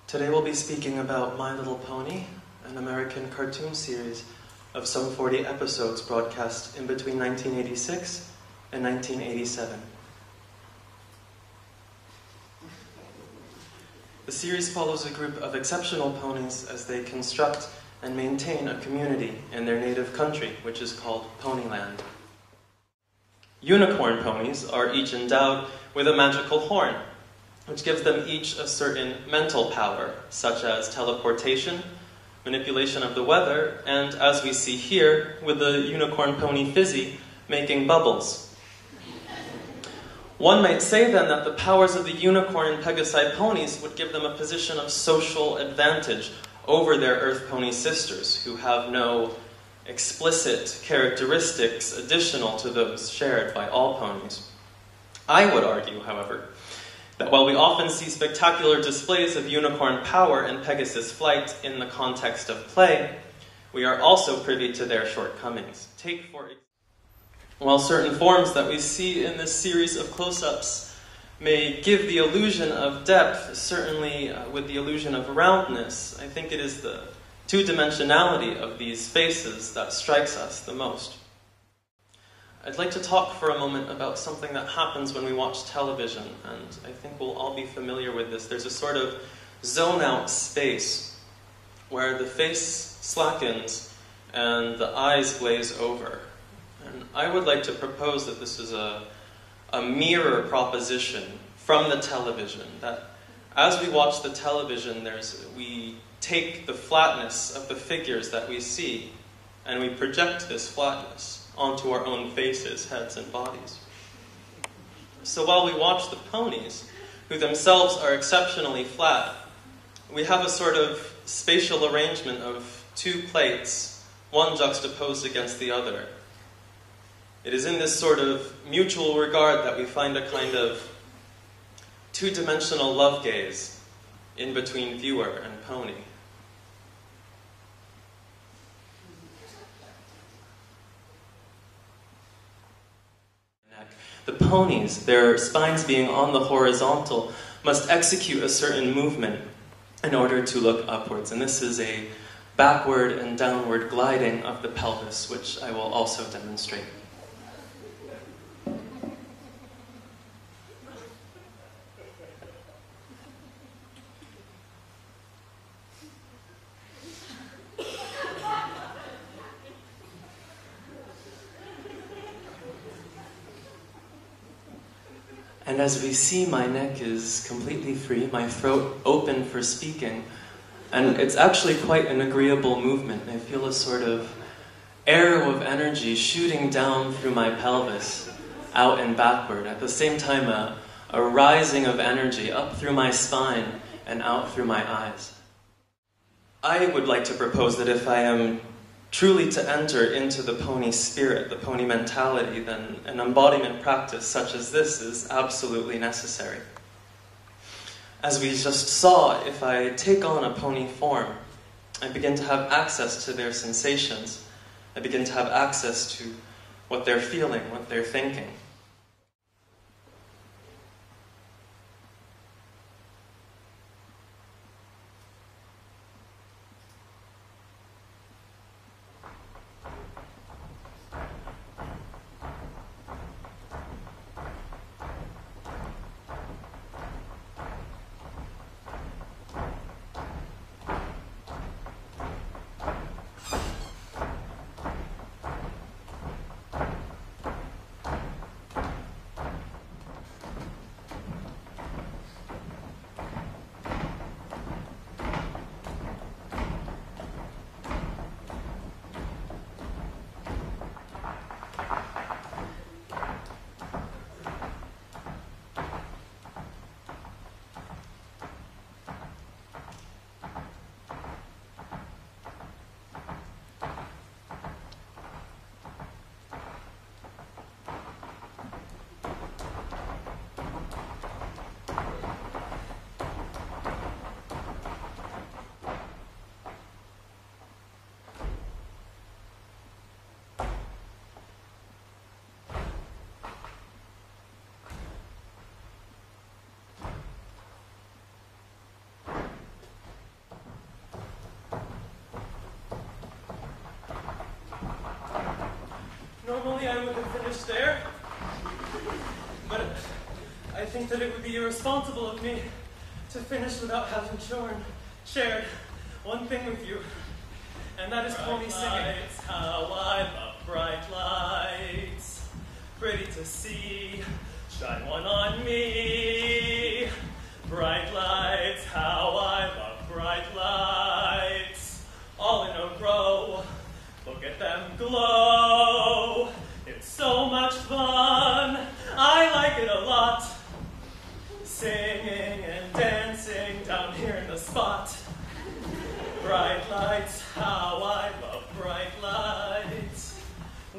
Today we'll be speaking about My Little Pony, an American cartoon series of some 40 episodes broadcast in between 1986 and 1987. The series follows a group of exceptional ponies as they construct and maintain a community in their native country, which is called Ponyland. Unicorn ponies are each endowed with a magical horn, which gives them each a certain mental power, such as teleportation, manipulation of the weather, and, as we see here, with the unicorn pony Fizzy, making bubbles. One might say then that the powers of the unicorn and Pegasi ponies would give them a position of social advantage over their Earth pony sisters, who have no explicit characteristics additional to those shared by all ponies. I would argue, however, that while we often see spectacular displays of unicorn power and Pegasus flight in the context of play, we are also privy to their shortcomings. While certain forms that we see in this series of close-ups may give the illusion of depth, certainly with the illusion of roundness, I think it is the two-dimensionality of these faces that strikes us the most. I'd like to talk for a moment about something that happens when we watch television, and I think we'll all be familiar with this. There's a sort of zone-out space where the face slackens and the eyes glaze over. And I would like to propose that this is a mirror proposition from the television, that as we watch the television, we take the flatness of the figures that we see, and we project this flatness onto our own faces, heads, and bodies. So while we watch the ponies, who themselves are exceptionally flat, we have a sort of spatial arrangement of two plates, one juxtaposed against the other. It is in this sort of mutual regard that we find a kind of two-dimensional love gaze in between viewer and pony. The ponies, their spines being on the horizontal, must execute a certain movement in order to look upwards. And this is a backward and downward gliding of the pelvis, which I will also demonstrate. And as we see, my neck is completely free, my throat open for speaking, and it's actually quite an agreeable movement. I feel a sort of arrow of energy shooting down through my pelvis, out and backward. At the same time, a rising of energy up through my spine and out through my eyes. I would like to propose that if I am truly to enter into the pony spirit, the pony mentality, then an embodiment practice such as this is absolutely necessary. As we just saw, if I take on a pony form, I begin to have access to their sensations. I begin to have access to what they're feeling, what they're thinking. finish there. But I think that it would be irresponsible of me to finish without having shared one thing with you. And that is pony singing. Lights, how I love bright lights. Pretty to see, shine one on me. Bright lights, how I love bright lights. All in a row, look at them glow. It's so much fun, I like it a lot. Singing and dancing down here in the spot. Bright lights, how I love bright lights.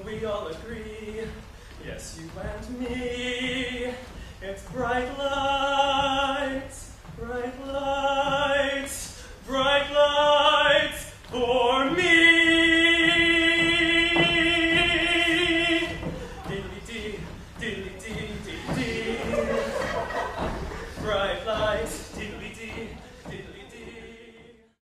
We all agree, yes, you and me. It's bright lights.